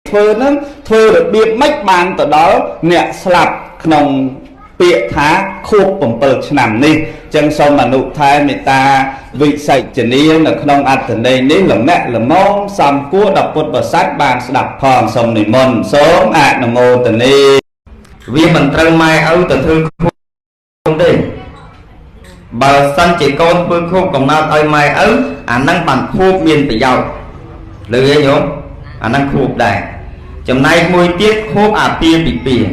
ធ្វើនឹងធ្វើរបៀបម៉េចបានទៅដល់អ្នកស្លាប់ក្នុងពាក្យថាខួប7ឆ្នាំនេះចឹងសូមអនុថែមេត្តាវិសិជ្ជនីនៅក្នុងអត្ថន័យនេះល្មាក់ល្មមសំគួរដល់ពុទ្ធបរិស័ទបានស្ដាប់ផងសូមនិមន្តសូមអនុមោទនាវាមិនត្រូវម៉ែឪទៅធ្វើខួបទេបើសិនជាកូនធ្វើខួបកំណត់ឲ្យម៉ែឪអានឹងបានខួបមានប្រយោជន៍ឮទេញោមអានឹងខួបដែរចំណែកមួយទៀតខួបអាពាហ៍ពិពាហ៍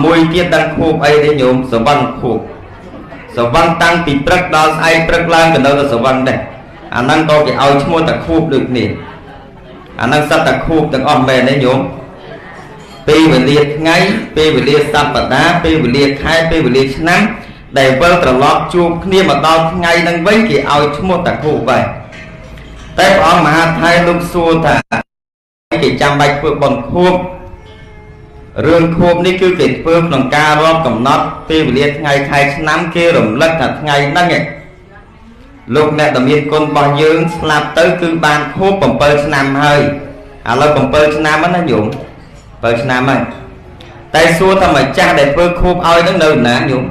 មួយទៀតដល់ខួបអីទេញោមសវណ្ណខួបសវណ្ណតាំងពីព្រឹកដល់ស្អែកព្រឹកឡើងក៏នៅតែសវណ្ណដែរអាហ្នឹងក៏គេឲ្យឈ្មោះតែខួបដូចគ្នាអាហ្នឹងសត្វតែខួបទាំងអស់មែនទេញោមពេលវេលាថ្ងៃពេលវេលាសប្តាហ៍ពេលវេលាខែពេលវេលាឆ្នាំដែលវិលត្រឡប់ជួបគ្នាមកដល់ថ្ងៃហ្នឹងវិញគេឲ្យឈ្មោះតែខួបហើយតែព្រះអង្គមហាថៃលោកសួរថាគេចាំបាច់ធ្វើបុណ្យខួបរឿងខួបនេះគឺគេធ្វើក្នុងការរាប់កំណត់ពេលវេលាថ្ងៃខែឆ្នាំគេរំលឹកថាថ្ងៃហ្នឹងលោកអ្នកដែលមានគុណរបស់យើងស្លាប់ទៅគឺបានខួប7ឆ្នាំហើយឥឡូវ7ឆ្នាំហ្នឹងណាញោម7ឆ្នាំហើយតែសួរថាម្ចាស់ដែលធ្វើខួបឲ្យហ្នឹងនៅណាញោម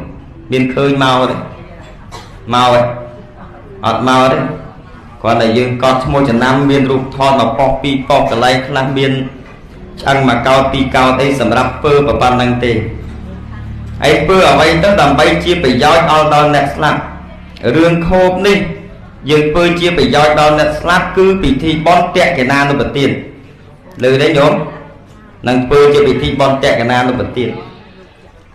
មានឃើញមកទេមកទេអត់មកទេគាត់តែយើងកត់ឈ្មោះចំណាំមានរូបថតមកប៉ុស្ពីរប៉ុស្កន្លែងខ្លះមានឆ្អឹងមកកោតពីរកោតអីសម្រាប់ពើប្រប៉ុណ្្នឹងទេហើយពើអ្វីទៅដើម្បីជាប្រយោជន៍ដល់អ្នកស្លាប់រឿងខូបនេះយើងពើជាប្រយោជន៍ដល់អ្នកស្លាប់គឺពិធីបុណ្យតក្កណានុបទានឮទេញោមនឹងពើជាពិធីបុណ្យតក្កណានុបទាន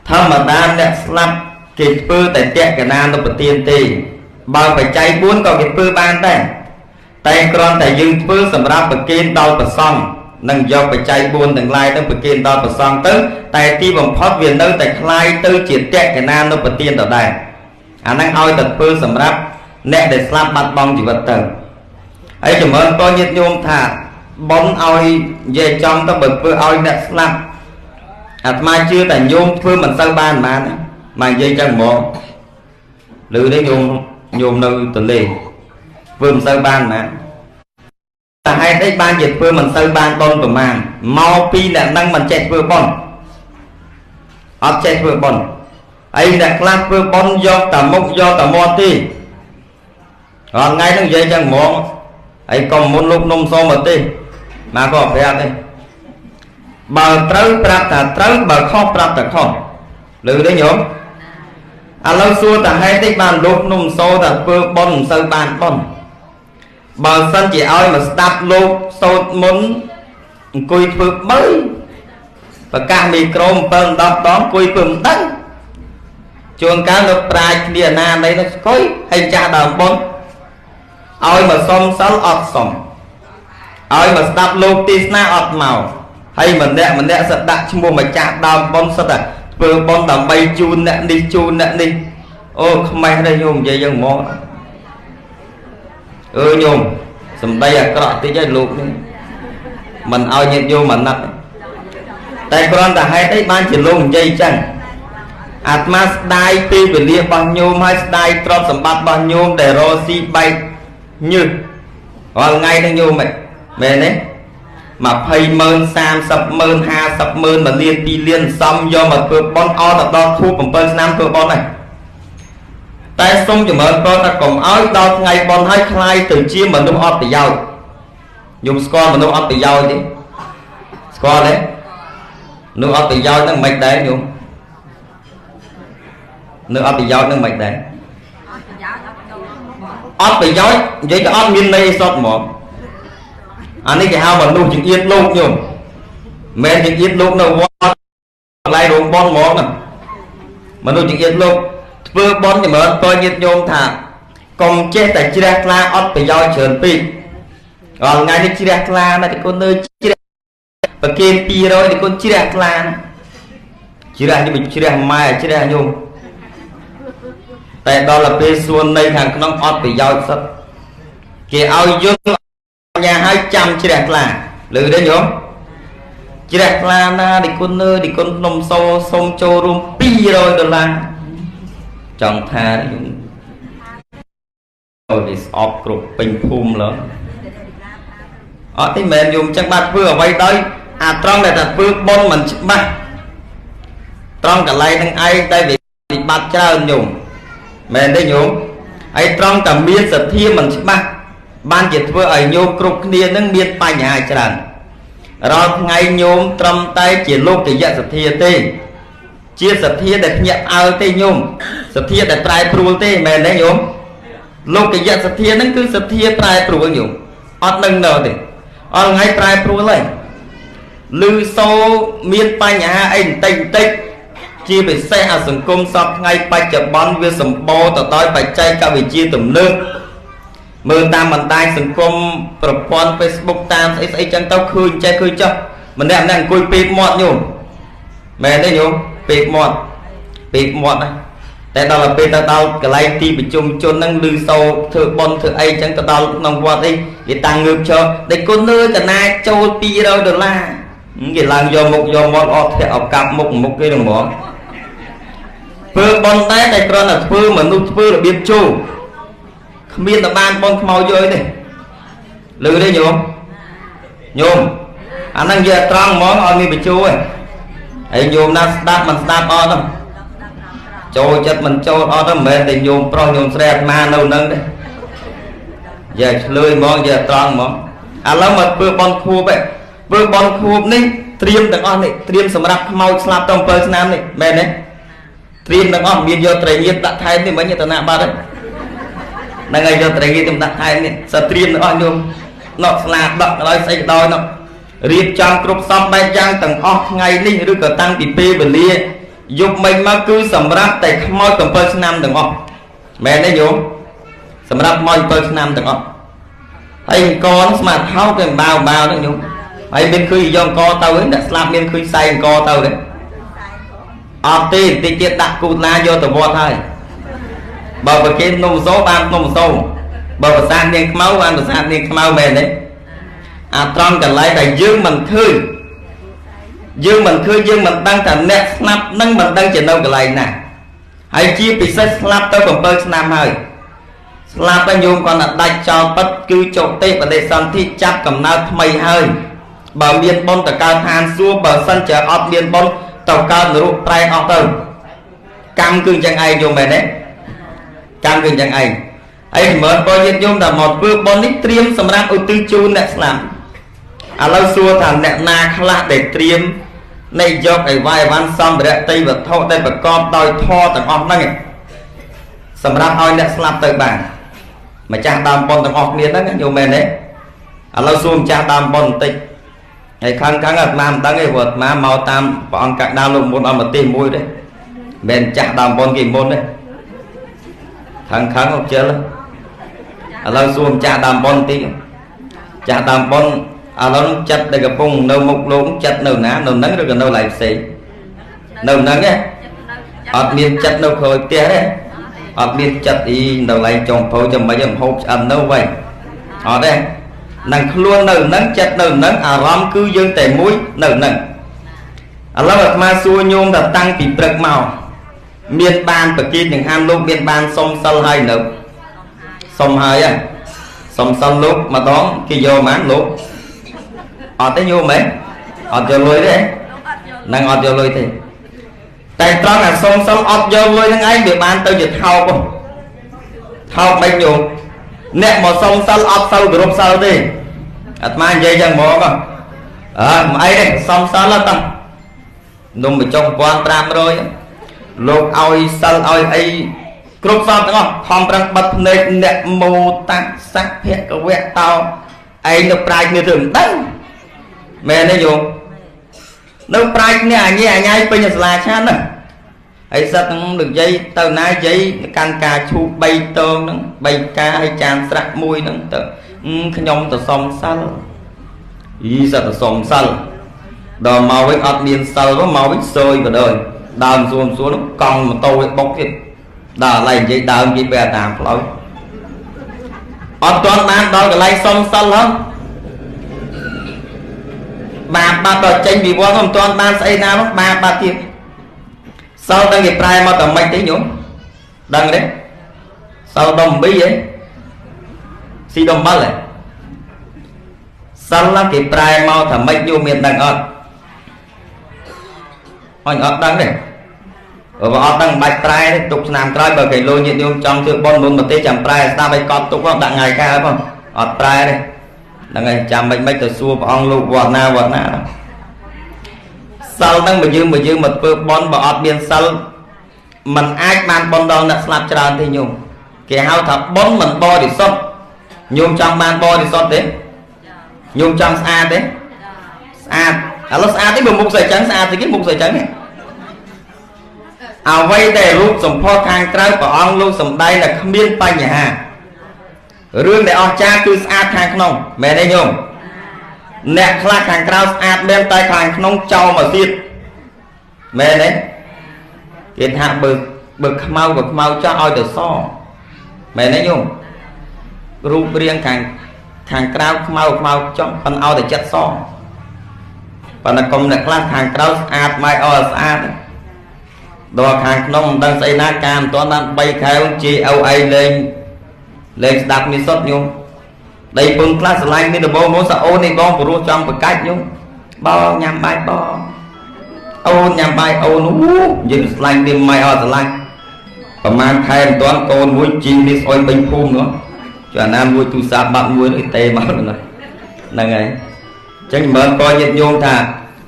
ធម្មតាអ្នកស្លាប់គេធ្វើតែតក្កណានុបទានទេបើបច្ច័យ4ក៏គេធ្វើបានដែរតែគ្រាន់តែយើងធ្វើសម្រាប់ប្រគេនដល់ព្រះសង្ឃនឹងយកបច្ច័យ4ទាំងឡាយទៅប្រគេនដល់ព្រះសង្ឃទៅតែទីបំផុតវានៅតែคล้ายទៅជាតក្កណានុបទានដដែលអាហ្នឹងឲ្យតែធ្វើសម្រាប់អ្នកដែលស្លាប់បាត់បង់ជីវិតទៅហើយចម្រើនក៏ញាតិញោមថាបុណ្យឲ្យនិយាយចំទៅបើធ្វើឲ្យអ្នកស្លាប់អាត្មាជឿតែញោមធ្វើមិនសូវបានមកនិយាយចឹងហ្មងឮទេញោមនៅទលេធ្វើមិនសូវបានណាតែហេតុអីបានជាធ្វើមិនសូវបានបុណ្យប្រមាណមកពីអ្នកហ្នឹងមិនចេះធ្វើបុណ្យអត់ចេះធ្វើបុណ្យហើយអ្នកខ្លះធ្វើបុណ្យយកតែមុខយកតែមាត់ទេរាល់ថ្ងៃហ្នឹងនិយាយចឹងហ្មងហើយកុំមុនលោកនំសូមមកទេមកក៏ប្រាប់ទេបើត្រូវប្រាប់ថាត្រូវបើខុសប្រាប់តែខុសឮទេញោមឥឡូវសួរតាហេតុតិចបានលោកនំសូថាធ្វើបុណ្យមិនសូវបានបុណ្យបើសិនជាឲ្យមកស្ដាប់លោកសូត្រមុនអង្គុយធ្វើបើប្រកាសមីក្រូ7 10ដងអង្គុយធ្វើមិនដឹងជួនកាលនៅប្រាជ្ញគ្នាណាណីទៅស្គយហើយចាស់ដើមបុណ្យឲ្យមកសុំសិលអត់សុំឲ្យមកស្ដាប់លោកទេសនាអត់មកហើយម្នាក់សិតដាក់ឈ្មោះម្ចាស់ដើមបុណ្យសិតតែធ្វើបុណ្យដើម្បីជូនអ្នកនេះជូនអ្នកនេះអូខ្មេះដែរញោមនិយាយយ៉ាងហ្មងញោមសំដីអាក្រក់តិចហើយលោកនេះមិនឲ្យញាតិញោមអាណិតតែគ្រាន់តែហេតុអីបានជាលោកនិយាយចឹងអាត្មាស្ដាយពេលវេលារបស់ញោមហើយស្ដាយទ្រព្យសម្បត្តិរបស់ញោមដែលរស់ស៊ីបែកញើសរាល់ថ្ងៃហ្នឹងញោមមែនទេ20,000 30,000 50,000 1លាន2លានសំយកមកធ្វើបុណ្យអត់ដល់ខួប7ឆ្នាំធ្វើបុណ្យហើយតែសូមចម្រើនពរថាកុំឲ្យដល់ថ្ងៃបុណ្យហើយคล้ายទៅជាមនុស្សអត់ប្រយោជន៍ញោមស្គាល់មនុស្សអត់ប្រយោជន៍ទេស្គាល់ទេមនុស្សអត់ប្រយោជន៍ហ្នឹងមិនដែរញោមនៅអត់ប្រយោជន៍ហ្នឹងមិនដែរអត់ប្រយោជន៍និយាយទៅអត់មានន័យសុទ្ធហ្មងអានេះគេហៅមនុស្សចង្អៀតលោកញោមមិនចង្អៀតលោកនៅវត្តកន្លែងរោងបុណ្យហ្មងមនុស្សចង្អៀតលោកធ្វើបុណ្យចម្រើនពរញាតិញោមថាកុំចេះតែជ្រះថ្លាអត់ប្រយោជន៍ច្រើនពេករាល់ថ្ងៃនេះជ្រះថ្លាណាស់តែគុណនៅជ្រះប្រគេន200តែគុណជ្រះថ្លាណាជ្រះនេះមិនជ្រះម៉ែជ្រះញោមតែដល់ទៅពេលសួននៃខាងក្នុងអត់ប្រយោជន៍សិតគេឲ្យយល់បញ្ញាឲ្យចាំជ្រះថ្លាឮទេញោមជ្រះថ្លាណាទីគុណទីគុណភ្នំសូសូមចូលរួម$200ចង់ថាខ្ញុំអូនេះស្អប់គ្រប់ពេញភូមិឡើយ thì mẹ dùng chắc bát vừa vay tới trong này là vừa bon mình bát trong cả lại thằng ai đây bị bát cha dùng mẹ đây dùng ai trong cả miên sật thiên mình bát ban chỉ vừa ở nhôm cục nia nâng miên pa nhà tràn rồi ngày nhôm trong tay chỉ lúc thì giật sật thiên tê chia sật thiên để nhận ao tê nhôm sật thiên để trai pru tê mẹ đấy nhôm lúc thì giật sật thiên nâng cứ sật thiên trai pru nhôm ọt nâng nào thì ngay trai pru lên lư sâu miên pa nhà anh tinh tích chia về xe ở sừng cung sập ngay bay chợ bón viên sầm bò tờ tối phải chạy cả về chia tầm nước mưa tam bàn tay sừng cung propon Facebook tam ấy chẳng tao khơi chạy khơi cho mình đem đang coi pip mọt nhung mẹ đấy nhung pip mọt này tại đó là pip tao cái này ti bị chung chôn năng lư sâu thưa bon thưa ấy chẳng tao nông quạt đi để tăng ngược cho để con nơi cả nay châu pi đâu được là cái làng do một ọt thì học cặp một cái đồng mỏ phơi bon tay này con là phơi mà nút phơi là biếm chu không biết là ban bon màu chơi này lư đấy nhôm anh đang giờ trăng món on mi bị chu ấy nhôm na đáp mình đáp on không trôi chất mình trôi on đó mẹ thì nhôm pro nhôm xe ma đâu nâng đấy giờ lười món giờ trăng món lâu mà phơi bon khua vậy phơi bon khua này triêm đằng on này triêm sầm rạp màu slap trong phơi nam này mẹ đấy triêm đằng on miền vô trời nhiệt đặt thay thì mấy như tao nạp ba đấy đang ngay vô trời nhiệt tụi đặt thay này sao triêm đằng on nhôm nó slap đập nói xây đôi nó riêng trong cục xong bay giang tầng o ngày đi rồi cả tăng thì p và lia dục mình mà cứ sầm rạp tại môi cầm phơi nam đằng on mẹ đấy nhôm sầm rạp môi phơi nam đằng on hay con mà tháo cái bao đó nhung hay bên khơi do co tao ấy đã làm bên khơi say co tao đấy tiền thì chết đặt cụt na vô tàu vọt thôi bờ vào cái nông số ban nông số bờ vào sang đen máu ăn vào sang đen máu mền đấy trong cả lại là dương mình khơi dương mình đang thành nét snap nâng mình đang trên đâu cái này nè hay chia bị set snap tao còn bơi snap hơi snap bao nhiêu còn là đặt cho bất cứ chỗ tê và để xong thì chắc cầm nào mày hơi bờ miền bông tàu cao than xua bờ sân chợ ọt miền bông tàu cao nửa prai ọt tàu cam cương chẳng ai vô mẹ đấy cam cương chẳng ai ấy mở coi nhiên vô là một vừa bông nít triêm sầm rang ưu tư chu nè làm lâu xua thằng nè na khla để triêm này dọc ấy vài văn xong để tây vật thọ đây vật con đòi tho tầng ọt năng sầm rang oi nè làm từ bản mà cha đam bông tầng ọt miền đó vô mẹ đấy lâu xua cha đam bông tịch hay khăn làm tăng cái vượt mà màu tam bọn các đào lục một mà tìm môi đấy bên chặt đàm bon kìm môn đấy khăn không chơi lắm lâu xuồng chặt đàm bon tí chặt đàm bon nó chặt để gặp vùng đâu một lốm chặt nâu ná nâu nắng rồi còn đâu lại xì nâu nắng ấy ọt miên chặt nâu khôi tia đấy ọt miên chặt đi đầu lại trồng phô cho mấy dòng hộp ăn nâu vậy ở đây nàng luôn nở nắng chặt nở nắng ram cứ dương tề mũi nở nắng lâu bậc ma xua nhôm đã tăng thì bậc màu miền ban bậc kia những ham lúc miền ban sông sân hai nở sông hai à sông sân lúc mà đón khi vô mát lúc ở tới vô mấy ở cho lôi đấy nàng ở cho lôi thì tại trong là sông sông ở vô lôi thằng ấy bị ban tới giật thao không thao bao nhiêu nè một sông sân ấp sâu group sâu đi mà dây chẳng mỏ con mà ấy đây sông sân là tâm nung bị trong quan tram rồi lục oi sân oi ấy group sâu đúng không không đang bật lên nè mô tạc sắc phép cái vẹt tao ấy nó prai như thường đấy mẹ nó dùng nó prai nè nhai bây giờ là chán này ấy sao được dây tao nãy dây can cà chu bay tôm nó bay ca hay tràn sạc mùi nó tự nhom tự sòng sal ý sao tự sòng sal đò màu với ọt miền sal có màu với sôi vào đời đào xuống nó còn một tôi bốc thịt đào lại dây đào dây bè tạm lối ọt toàn ban đào cái lại sòng sal không bà đòi tranh vì quá không toàn ban xây nào ba tiền sau đang nghiệp trai mà tầm mấy tí nhúng đằng đấy sau đồng bí ấy si đồng bắt lại សិលគេប្រែមកថាម៉េចញោមមានដឹងអត់អញអត់ដឹងទេបើអត់ដឹងបាច់ប្រែទេទុកឆ្នាំក្រោយបើគេលួយញាតិញោមចង់ធ្វើបុណ្យមុនប្រទេសចាំប្រែស្ដាប់ឲ្យកត់ទុកដាក់ថ្ងៃកើតផងអត់ប្រែទេហ្នឹងហើយចាំមិនទៅសួរព្រះអង្គលោកវត្តណាសិលហ្នឹងបើយើងមកធ្វើបុណ្យបើអត់មានសិលมันអាចបានបុណ្យដល់អ្នកស្លាប់ច្រើនទេញោមគេហៅថាបុណ្យមិនបរិសុទ្ធញោមចង់បានបរិសុទ្ធទេញោមចង់ស្អាតទេស្អាតឥឡូវស្អាតទេបើមុខស្អីចឹងស្អាតទេគេមុខស្អីចឹងអ្វីដែលរូបសម្ផស្សខាងក្រៅព្រះអង្គលោកសំដែងថាគ្មានបញ្ហារឿងដែលអស្ចារ្យគឺស្អាតខាងក្នុងមែនទេញោមអ្នកខ្លះខាងក្រៅស្អាតមែនតែខាងក្នុងចោលមកទៀតមែនទេគេថាបើខ្មៅក៏ខ្មៅចោះឲ្យទៅសមែនទេញោមរូបរាងខាងក្រៅខ្មៅចោះប៉ុន្តែឲ្យតែចិត្តសប៉ុន្តែកុំអ្នកខ្លះខាងក្រៅស្អាតមកឲ្យស្អាតដល់ខាងក្នុងមិនដឹងស្អីណាការមិនទាន់បាន3ខែជាអៅអីលេងស្ដាប់មានសុទ្ធញោមដីពឹងខ្លះស្រឡាញ់មានដបមកសាអូននេះបងព្រោះចង់ប្រកាច់ញោមបងញ៉ាំបាយបងអូនញ៉ាំបាយអូនយើងស្រឡាញ់នេះមិនឲ្យស្រឡាញ់ប្រហែលខែមិនទាន់កូនមួយជីងនេះស្អុយពេញភូមិនោះចុះអាណាមួយទូរស័ព្ទបាត់មួយនេះទេមកហ្នឹងហើយអញ្ចឹងមិនក៏ញាតិញោមថា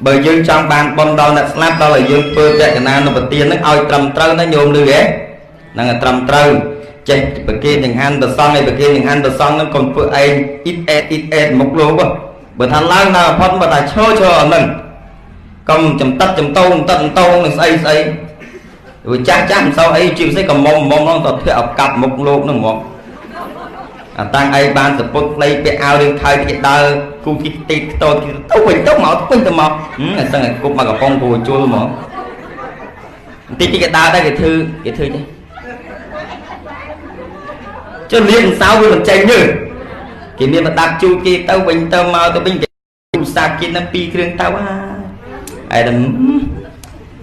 បើយើងចង់បានបុណ្យដល់អ្នកស្លាប់ដល់ឲ្យយើងធ្វើតក្កណានុបទានហ្នឹងឲ្យត្រឹមត្រូវណាញោមលឺហ៎ហ្នឹងត្រឹមត្រូវចេះប្រគេនចង្ហាន់ទៅសង្ឃឲ្យប្រគេនចង្ហាន់ទៅសង្ឃហ្នឹងកុំធ្វើឯងអ៊ីតអេតមុខលោកបើថាឡើងដល់ផុតបើថាឈរអាហ្នឹងកុំចំតិតចំតោងនឹងស្អីវាចាស់មិនសូវអីជាពិសេសក៏មុំហ្នឹងទៅធ្វើឲ្យកាប់មុខលោកហ្នឹងហ្មងអាតាំងឯងបានសពុតផ្លេពាក់អាវរឿងថើគេដើរគូគីទីខ្ទតទៅវិញទៅមកពេញទៅមកអាសឹងឲ្យគប់មកកំប៉ុងគូជុលហ្មងបន្តិចគេដើរដែរគេធ្វើទេចុះលៀនសៅវាមិនចេញទេគេមានប្រដាប់ជូគេទៅវិញទៅមកទៅវិញគេឧស្សាហ៍គេនឹង2គ្រឿងទៅហើយដល់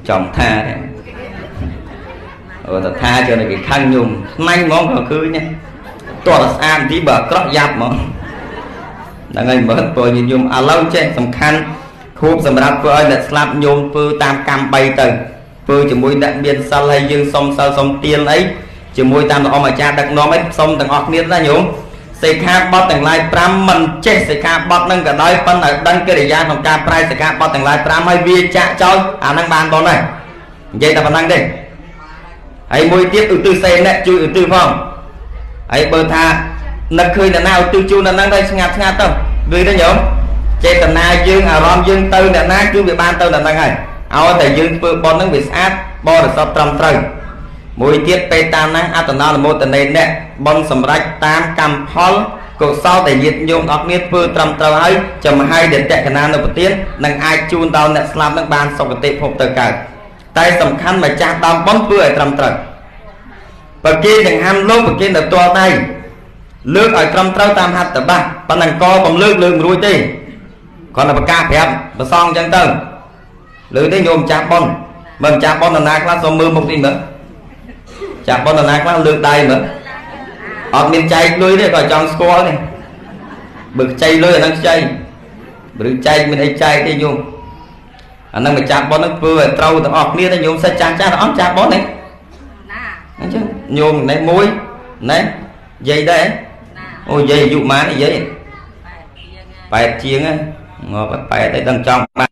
ចំថាអូតថាចូលគេខឹងញោមខ្មាញ់ហ្មងក៏ឃើញតោះស្អាតទីបើក្រក់យ៉ាប់ហ្មងហ្នឹងហើយមើលព្រោះញោមឥឡូវចេះសំខាន់ខូបសម្រាប់ធ្វើឲ្យអ្នកស្លាប់ញោមធ្វើតាមកម្ម3ទៅធ្វើជាមួយអ្នកមានសិលហើយយើងសុំសិលសុំទានអីជាមួយតាមលោកអមអាចារ្យដឹកនាំអីសុំទាំងអស់គ្នាណាញោមសិក្ខាបទទាំងឡាយ5មិនចេះសិក្ខាបទនឹងក៏ដោយប៉ុន្តែដឹងកិរិយាក្នុងការប្រែសិក្ខាបទទាំងឡាយ5ហើយវាចាក់ចោលអាហ្នឹងបានបនហើយនិយាយតែប៉ុណ្្នឹងទេហើយមួយទៀតឧទ្ទិសសេអ្នកជួយឧទ្ទិសផងហើយបើថានឹកឃើញអ្នកណាឧទ្ទិសជូនអ្នកហ្នឹងទៅស្ងាត់ទៅវាទេញោមចេតនាយើងអារម្មណ៍យើងទៅអ្នកណាគឺវាបានទៅអ្នកហ្នឹងហើយឲ្យតែយើងធ្វើបនហ្នឹងវាស្អាតបរិសុទ្ធត្រឹមត្រូវមួយទៀតពេលតាមណាអត្តនោមោទនេអ្នកបនសម្រេចតាមកម្មផលកុសលដែលញាតិញោមអត់មានធ្វើត្រឹមត្រូវហើយចំហើយដែលតក្កណានុបទាននឹងអាចជូនដល់អ្នកស្លាប់នឹងបានសុគតិភពទៅកើតតែសំខាន់ម្ចាស់ដើមបនធ្វើឲ្យត្រឹមត្រូវប្រគេនចង្ហាន់លោកប្រគេនទៅទាល់ដៃលើកឲ្យត្រឹមត្រូវតាមហត្ថបាសប៉ុន្តែកបំលើកមិនរួចទេគាត់តែប្រកាសប្រាប់ប្រសងអញ្ចឹងទៅលើទេញោមចាស់បនបើម្ចាស់បននរណាខ្លះសូមមើលមុខទីមើលចាស់បននរណាខ្លះលើកដៃមើលអត់មានចែកលុយទេគាត់ចង់ស្គាល់ទេបើខ្ចីលុយអាហ្នឹងខ្ចីឬចែកមានអីចែកទេញោមអាហ្នឹងម្ចាស់បនហ្នឹងធ្វើឲ្យត្រូវទាំងអស់គ្នាទេញោមសិតចាស់ទាំងអស់ចាស់បនហ្នឹងអញ្ចឹងញោមណែមួយណែយាយដែរអូយាយអាយុប៉ុន្មានយាយ8ជាងងាប់8អីដឹងចង់បាន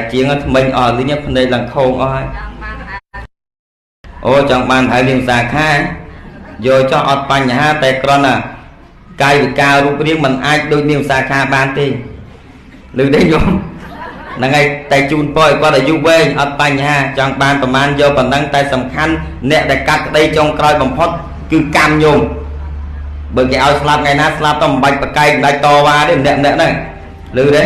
8ជាងថ្មិញអស់លីងភ្នែកឡើងខោងអស់ហើយអូចង់បានហើយលៀងសាខាយកចោះអត់បញ្ហាតែគ្រាន់តែកាយវិការរូបរាងមិនអាចដូចនាងសាខាបានទេឬទេញោមហ្នឹងហើយតែជូនពរឲ្យគាត់អាយុវែងអត់បញ្ហាចង់បានប្រមាណយកប៉ុណ្ណឹងតែសំខាន់អ្នកដែលកាត់ក្តីចុងក្រោយបំផុតគឺកម្មញោមបើគេឲ្យស្លាប់ថ្ងៃណាស្លាប់ទៅមិនបាច់ប្រកែកមិនបាច់តវ៉ាទេម្នាក់ហ្នឹងឮទេ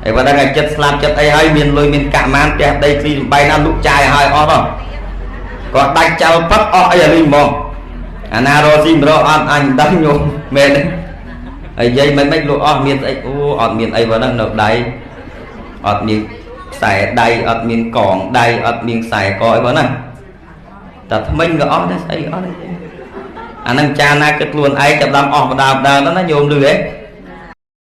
ហើយបើដឹងតែចិត្តស្លាប់ចិត្តអីហើយមានលុយមានកាក់ម៉ានផ្ទះដីគ្លីសំបីណាលុកចាយឲ្យអស់ហ្នឹងគាត់ដាច់ចោលប៉ាត់អស់អីអានេះហ្មងអាណារស់ស៊ីមរកអត់អញដឹងញោមមែនទេហើយយាយមិនលក់អស់មានស្អីអូអត់មានអីបើហ្នឹងនៅដៃអត់មានខ្សែដៃអត់មានកងដៃអត់មានខ្សែកអីបើហ្នឹងតែថ្មិញក៏អស់ដែរស្អីអត់ទេ anh cha na cái luôn ấy cái đâm ọt đào đào nó nhôm lưỡi